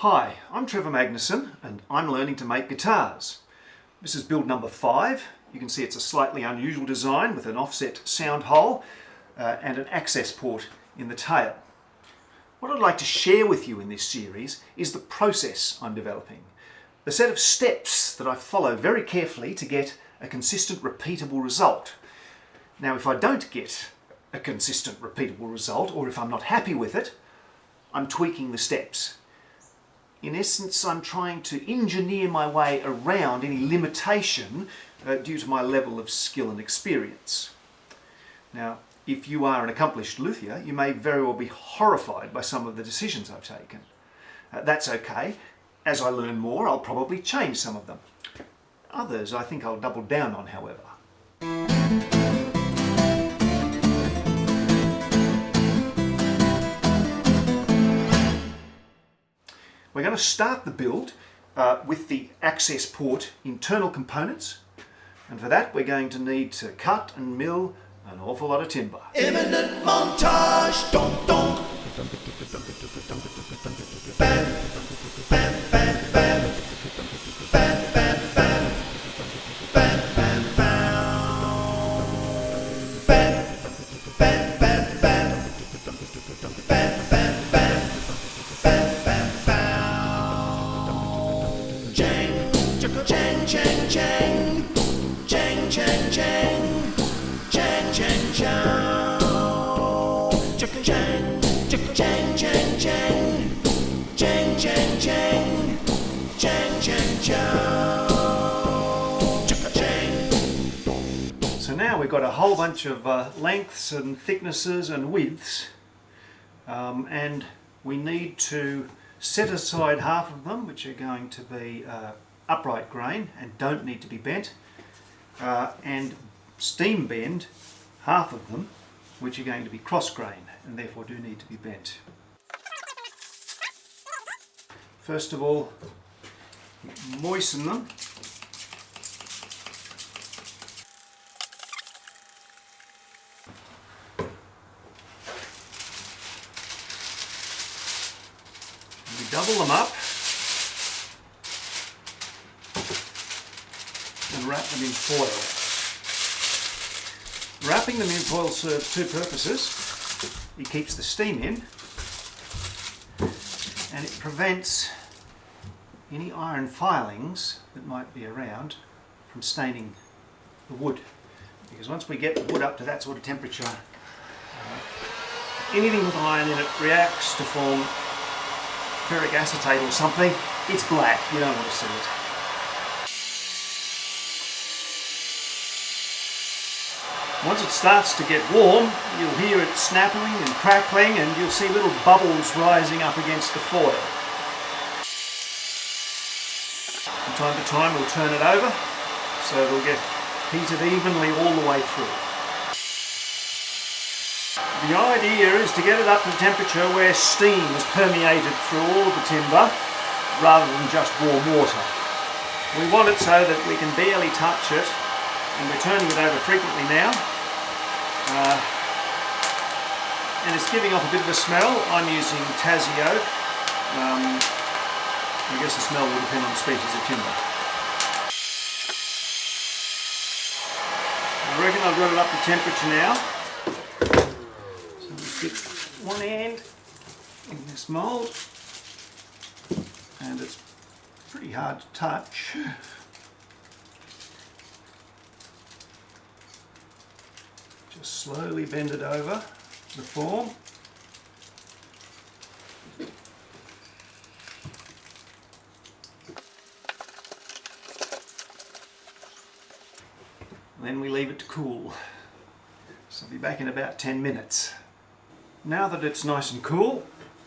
Hi, I'm Trevor Magnuson and I'm learning to make guitars. This is build number 5. You can see it's a slightly unusual design with an offset sound hole and an access port in the tail. What I'd like to share with you in this series is the process I'm developing. The set of steps that I follow very carefully to get a consistent, repeatable result. Now, if I don't get a consistent, repeatable result, or if I'm not happy with it, I'm tweaking the steps. In essence, I'm trying to engineer my way around any limitation due to my level of skill and experience. Now, if you are an accomplished luthier, you may very well be horrified by some of the decisions I've taken. That's okay. As I learn more, I'll probably change some of them. Others I think I'll double down on, however. We're going to start the build with the access port internal components, and for that we're going to need to cut and mill an awful lot of timber. Imminent montage, dum dum. Bam, bam, bam, bam. Bam, bam, bam. Bam, bam, bam. Bam, bam, bam, bam. Bam, bam, bam. Bam, bam, bam. Chang, chang, chang, chang. Chang, chang, chang. Chang, chang, chang. Chang, chang, chang, chang, chang. Chang, chang, chang. Chang, chang, chang. Chang. So now we've got a whole bunch of lengths and thicknesses and widths, and we need to set aside half of them, which are going to be upright grain and don't need to be bent, and steam bend half of them, which are going to be cross grain and therefore do need to be bent. First of all, moisten them. We double them up and wrap them in foil. Wrapping them in foil serves two purposes. It keeps the steam in and it prevents any iron filings that might be around from staining the wood. Because once we get the wood up to that sort of temperature, anything with iron in it reacts to form ferric acetate or something. It's black, you don't want to see it. Once it starts to get warm, you'll hear it snapping and crackling and you'll see little bubbles rising up against the foil. From time to time we'll turn it over so it'll get heated evenly all the way through. The idea is to get it up to the temperature where steam is permeated through all of the timber rather than just warm water. We want it so that we can barely touch it, and we're turning it over frequently now. And it's giving off a bit of a smell. I'm using Tassie oak. I guess the smell will depend on the species of timber. I reckon I've got it up to temperature now. So we stick one end in this mould, and it's pretty hard to touch. Just slowly bend it over the form. Then we leave it to cool. So I'll be back in about 10 minutes. Now that it's nice and cool,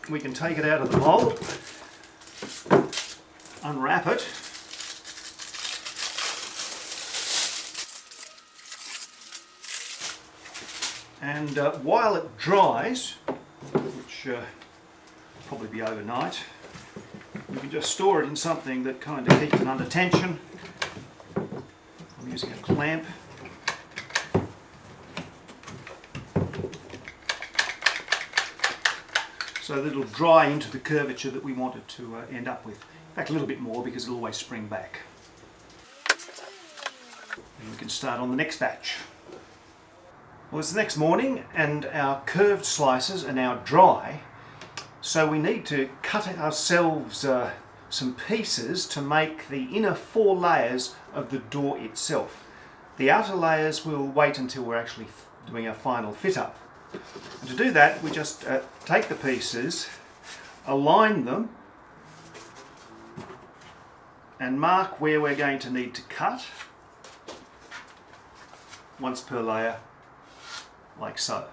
we can take it out of the mould, unwrap it, and while it dries, which will probably be overnight, you can just store it in something that kind of keeps it under tension. I'm using a clamp. so that it'll dry into the curvature that we want it to end up with. In fact, a little bit more because it'll always spring back. And we can start on the next batch. Well, it's the next morning and our curved slices are now dry, so we need to cut ourselves some pieces to make the inner 4 layers of the door itself. The outer layers will wait until we're actually doing our final fit up. And to do that, we just take the pieces, align them, and mark where we're going to need to cut, once per layer, like so.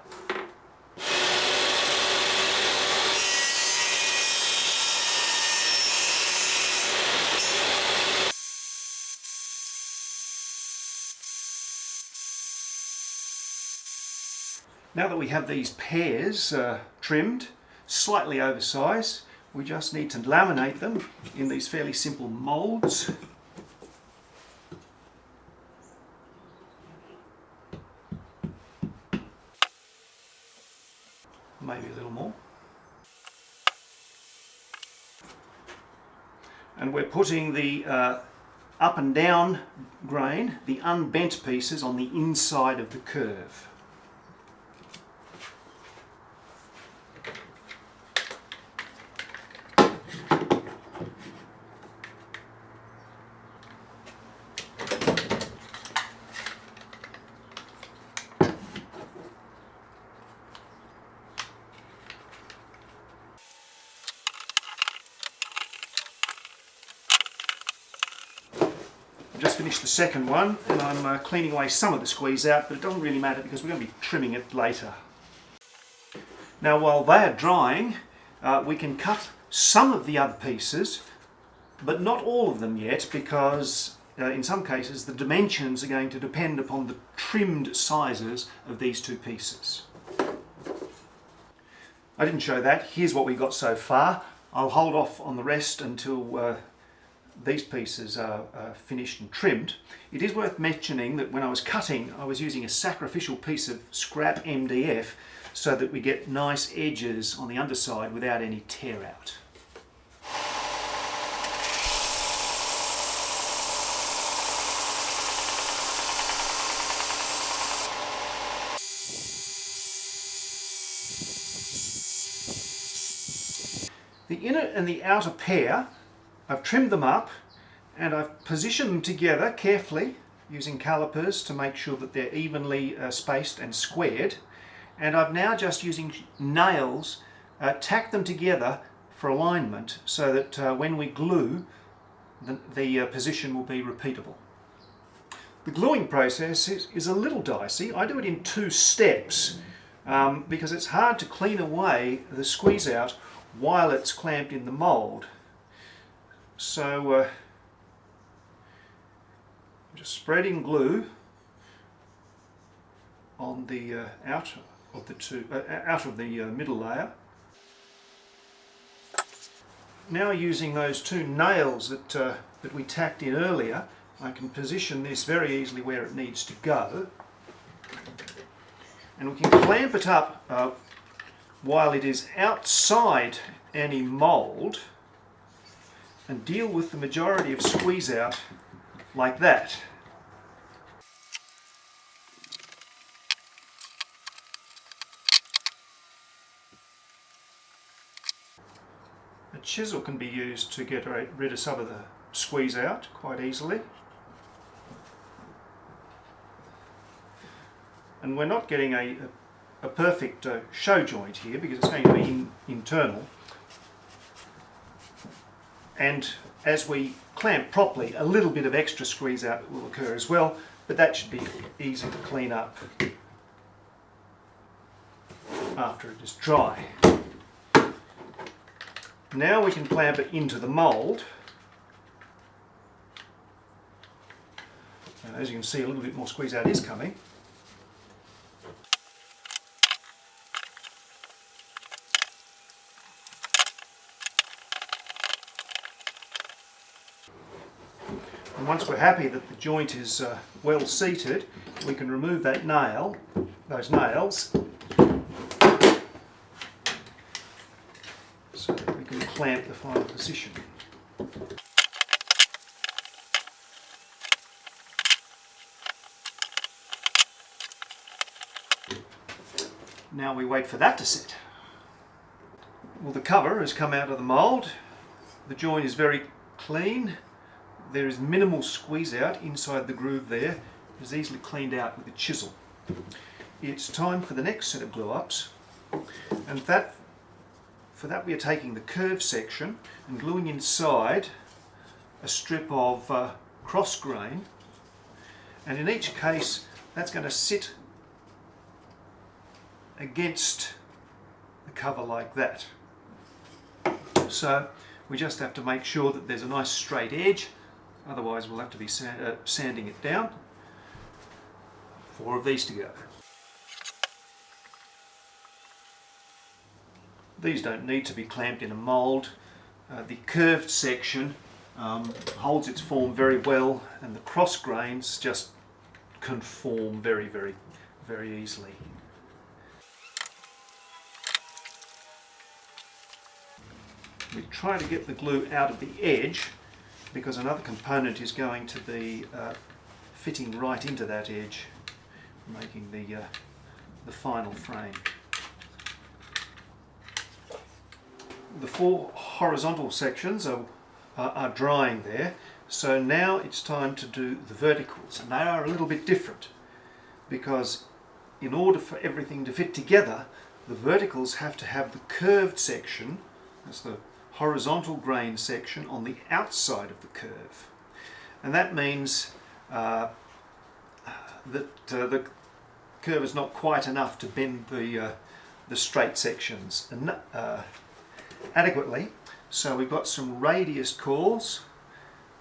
Now that we have these pairs trimmed, slightly oversized, we just need to laminate them in these fairly simple molds. Maybe a little more. And we're putting the up and down grain, the unbent pieces, on the inside of the curve. Just finished the second one and I'm cleaning away some of the squeeze out, but it doesn't really matter because we're going to be trimming it later. Now while they are drying, we can cut some of the other pieces, but not all of them yet, because in some cases the dimensions are going to depend upon the trimmed sizes of these 2 pieces. I didn't show that. Here's what we got so far. I'll hold off on the rest until these pieces are finished and trimmed. It is worth mentioning that when I was cutting, I was using a sacrificial piece of scrap MDF so that we get nice edges on the underside without any tear out. The inner and the outer pair, I've trimmed them up and I've positioned them together carefully using calipers to make sure that they're evenly spaced and squared, and I've now just using nails tacked them together for alignment so that when we glue the position will be repeatable. The gluing process is a little dicey. I do it in 2 steps because it's hard to clean away the squeeze out while it's clamped in the mould. So I'm just spreading glue on the outer of the middle layer. Now using those 2 nails that we tacked in earlier, I can position this very easily where it needs to go, and we can clamp it up while it is outside any mould, and deal with the majority of squeeze out like that. A chisel can be used to get rid of some of the squeeze out quite easily. And we're not getting a perfect show joint here because it's going to be internal. And as we clamp properly, a little bit of extra squeeze out will occur as well, but that should be easy to clean up after it is dry. Now we can clamp it into the mould. As you can see, a little bit more squeeze out is coming. And once we're happy that the joint is well seated, we can remove that nail, those nails, clamp the final position. Now we wait for that to set. Well, the cover has come out of the mould. The joint is very clean. There is minimal squeeze out inside the groove there. It's easily cleaned out with a chisel. It's time for the next set of glue ups, and for that we are taking the curved section and gluing inside a strip of cross grain, and in each case that's going to sit against the cover like that. So we just have to make sure that there's a nice straight edge, otherwise we'll have to be sanding it down. 4 of these to go. These don't need to be clamped in a mould. The curved section holds its form very well, and the cross grains just conform very, very, very easily. We try to get the glue out of the edge because another component is going to be fitting right into that edge, making the final frame. The 4 horizontal sections are drying there, so now it's time to do the verticals, and they are a little bit different because in order for everything to fit together, the verticals have to have the curved section, that's the horizontal grain section, on the outside of the curve, and that means that the curve is not quite enough to bend the straight sections adequately. So we've got some radius cores,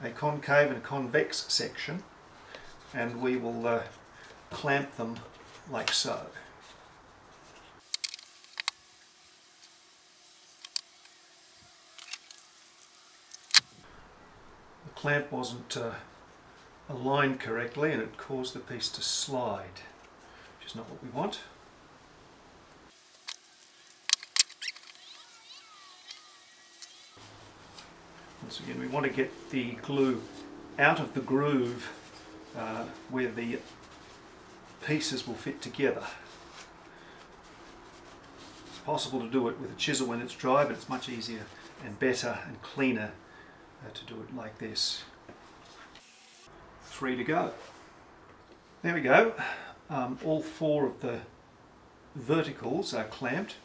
a concave and a convex section, and we will clamp them like so. The clamp wasn't aligned correctly and it caused the piece to slide, which is not what we want. Once again, we want to get the glue out of the groove where the pieces will fit together. It's possible to do it with a chisel when it's dry, but it's much easier and better and cleaner to do it like this. 3 to go. There we go. All 4 of the verticals are clamped.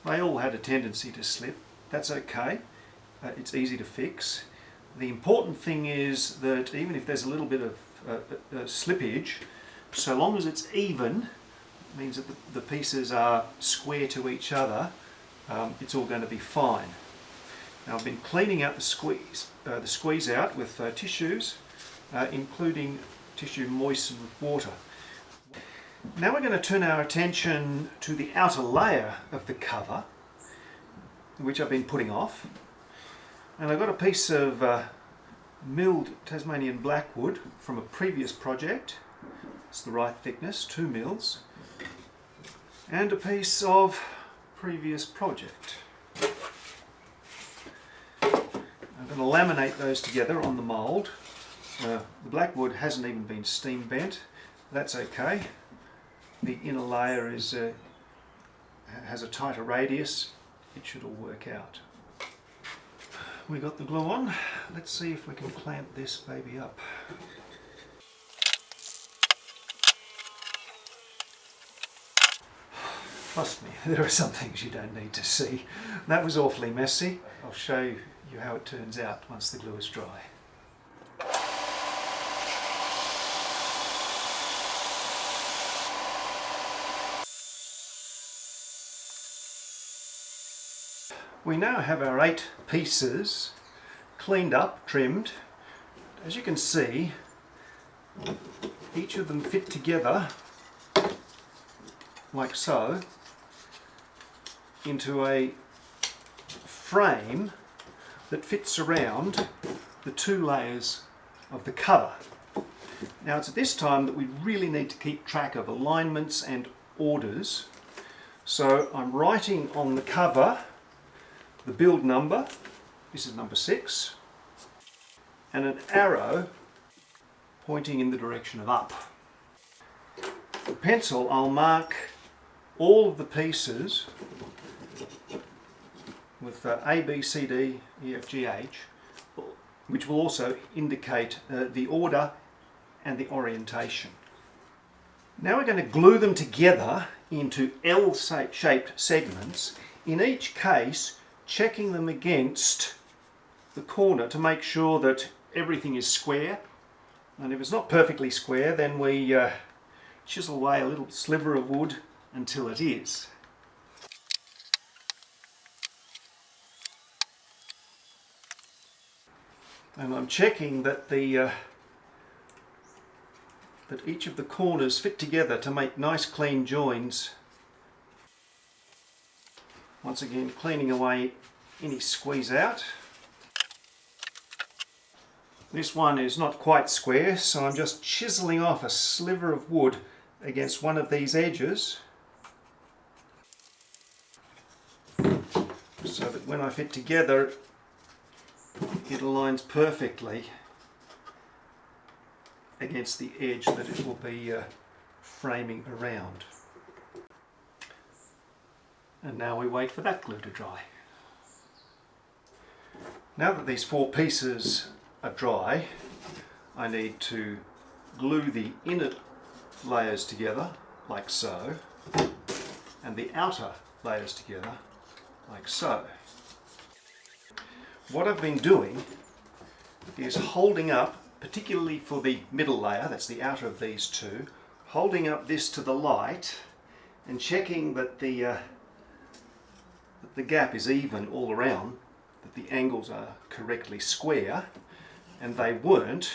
They all had a tendency to slip. That's okay. It's easy to fix. The important thing is that even if there's a little bit of slippage, so long as it's even, it means that the pieces are square to each other, it's all going to be fine. Now I've been cleaning out the squeeze out with tissues, including tissue moistened with water. Now we're going to turn our attention to the outer layer of the cover, which I've been putting off. And I've got a piece of milled Tasmanian blackwood from a previous project. It's the right thickness, 2 mils, and a piece of previous project. I'm going to laminate those together on the mould. The blackwood hasn't even been steam bent. That's okay. The inner layer has a tighter radius. It should all work out. We got the glue on. Let's see if we can clamp this baby up. Trust me, there are some things you don't need to see. That was awfully messy. I'll show you how it turns out once the glue is dry. We now have our 8 pieces cleaned up, trimmed. As you can see, each of them fit together like so into a frame that fits around the 2 layers of the cover. Now it's at this time that we really need to keep track of alignments and orders. So I'm writing on the cover the build number This is number 6. And an arrow pointing in the direction of up. With a pencil, I'll mark all of the pieces with A, B, C, D, E, F, G, H, which will also indicate the order and the orientation. Now we're going to glue them together into L-shaped segments, in each case checking them against the corner to make sure that everything is square, and if it's not perfectly square then we chisel away a little sliver of wood until it is. And I'm checking that that each of the corners fit together to make nice clean joins. Once again, cleaning away any squeeze out. This one is not quite square, so I'm just chiseling off a sliver of wood against one of these edges so that when I fit together it aligns perfectly against the edge that it will be framing around. And now we wait for that glue to dry. Now that these 4 pieces are dry, I need to glue the inner layers together like so, and the outer layers together like so. What I've been doing is holding up, particularly for the middle layer, that's the outer of these two, holding up this to the light and checking that the gap is even all around, that the angles are correctly square, and they weren't,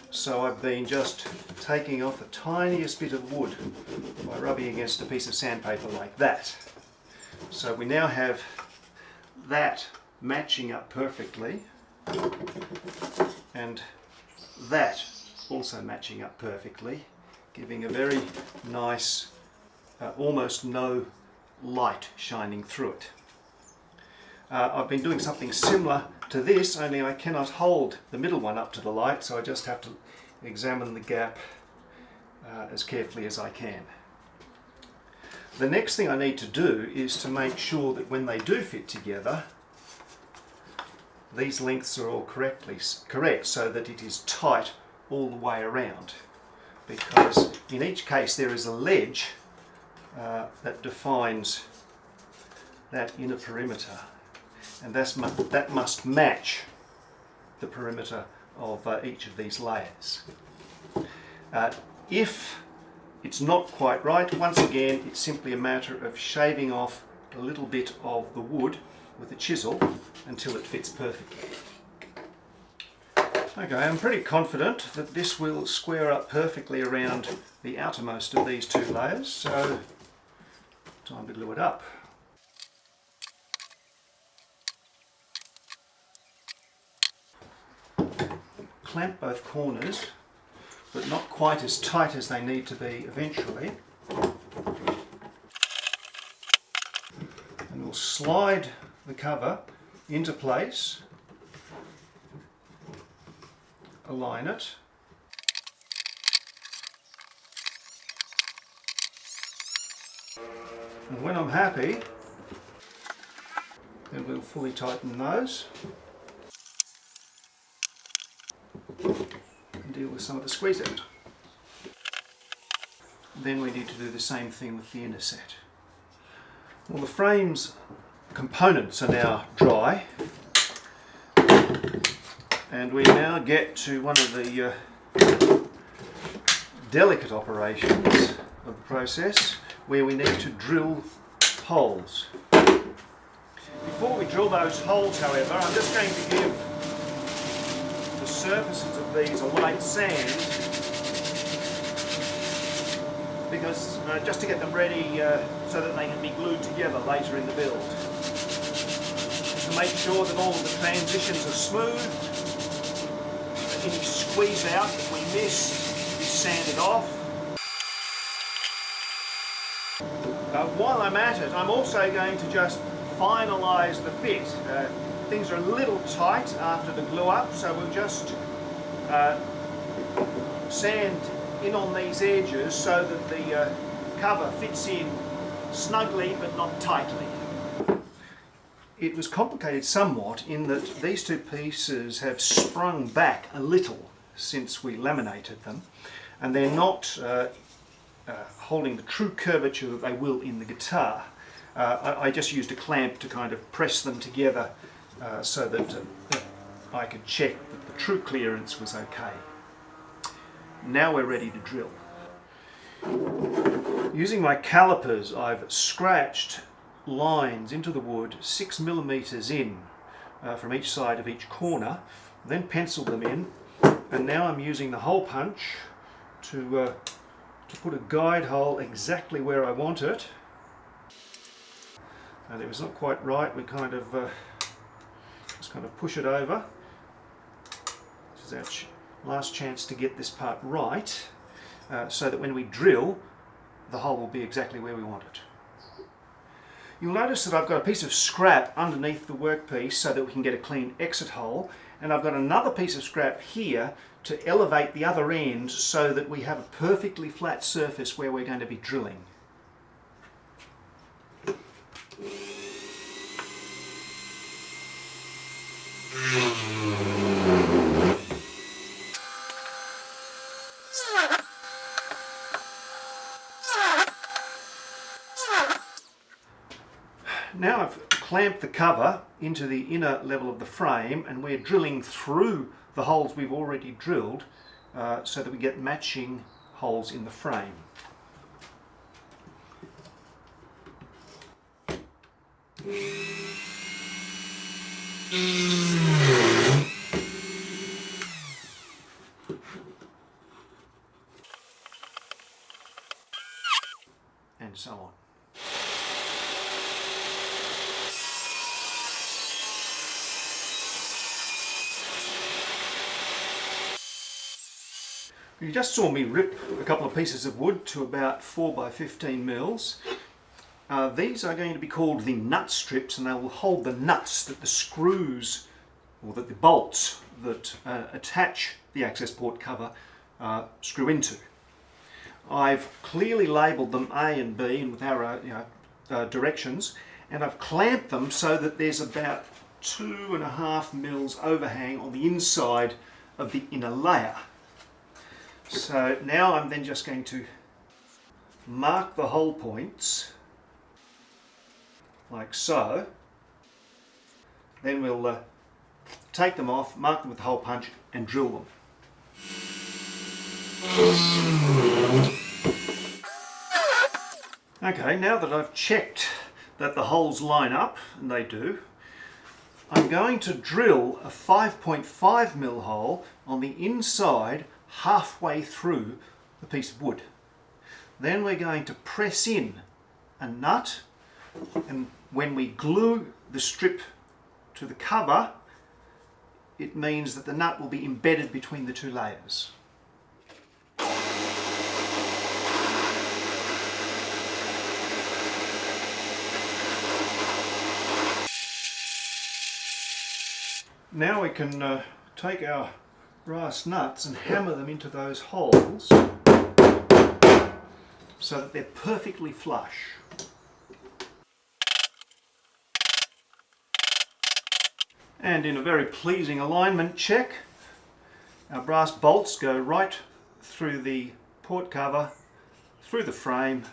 so I've been just taking off the tiniest bit of wood by rubbing against a piece of sandpaper like that. So we now have that matching up perfectly, and that also matching up perfectly, giving a very nice, almost no light shining through it. I've been doing something similar to this, only I cannot hold the middle one up to the light, so I just have to examine the gap as carefully as I can. The next thing I need to do is to make sure that when they do fit together, these lengths are all correct, so that it is tight all the way around, because in each case there is a ledge that defines that inner perimeter, and that must match the perimeter of each of these layers. If it's not quite right, once again it's simply a matter of shaving off a little bit of the wood with a chisel until it fits perfectly. Okay, I'm pretty confident that this will square up perfectly around the outermost of these 2 layers, so time to glue it up. Clamp both corners, but not quite as tight as they need to be eventually. And we'll slide the cover into place, align it, and when I'm happy, then we'll fully tighten those and deal with some of the squeeze out. Then we need to do the same thing with the inner set. Well, the frame's components are now dry, and we now get to one of the delicate operations of the process, where we need to drill holes. Before we drill those holes, however, I'm just going to give the surfaces of these a light sand, because just to get them ready so that they can be glued together later in the build. To make sure that all of the transitions are smooth, that any squeeze out that we missed is sanded off. While I'm at it, I'm also going to just finalise the fit. things are a little tight after the glue up, so we'll just sand in on these edges so that the cover fits in snugly but not tightly. It was complicated somewhat in that these two pieces have sprung back a little since we laminated them, and they're not holding the true curvature that they will in the guitar. I just used a clamp to kind of press them together so that I could check that the true clearance was okay. Now we're ready to drill. Using my calipers, I've scratched lines into the wood 6 millimeters in from each side of each corner, then penciled them in, and now I'm using the hole punch to put a guide hole exactly where I want it. And it was not quite right, we kind of just kind of push it over. This is our last chance to get this part right, so that when we drill, the hole will be exactly where we want it. You'll notice that I've got a piece of scrap underneath the workpiece so that we can get a clean exit hole, and I've got another piece of scrap here to elevate the other end so that we have a perfectly flat surface where we're going to be drilling. Now I've clamped the cover into the inner level of the frame, and we're drilling through the holes we've already drilled so that we get matching holes in the frame. And so on. You just saw me rip a couple of pieces of wood to about 4 by 15 mils. These are going to be called the nut strips, and they will hold the nuts that the screws, or that the bolts that attach the access port cover screw into. I've clearly labelled them A and B and with arrow directions, and I've clamped them so that there's about 2.5 mils overhang on the inside of the inner layer. So now I'm then just going to mark the hole points like so. Then we'll take them off, mark them with the hole punch and drill them. Okay, now that I've checked that the holes line up, and they do, I'm going to drill a 5.5 mil hole on the inside halfway through the piece of wood. Then we're going to press in a nut, and when we glue the strip to the cover, it means that the nut will be embedded between the two layers. Now we can take our brass nuts and hammer them into those holes so that they're perfectly flush. And in a very pleasing alignment check, our brass bolts go right through the port cover, through the frame,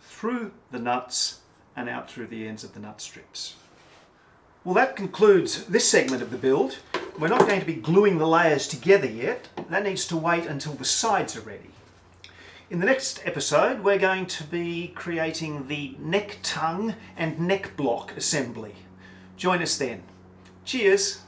through the nuts and out through the ends of the nut strips. Well, that concludes this segment of the build. We're not going to be gluing the layers together yet. That needs to wait until the sides are ready. In the next episode, we're going to be creating the neck tongue and neck block assembly. Join us then. Cheers!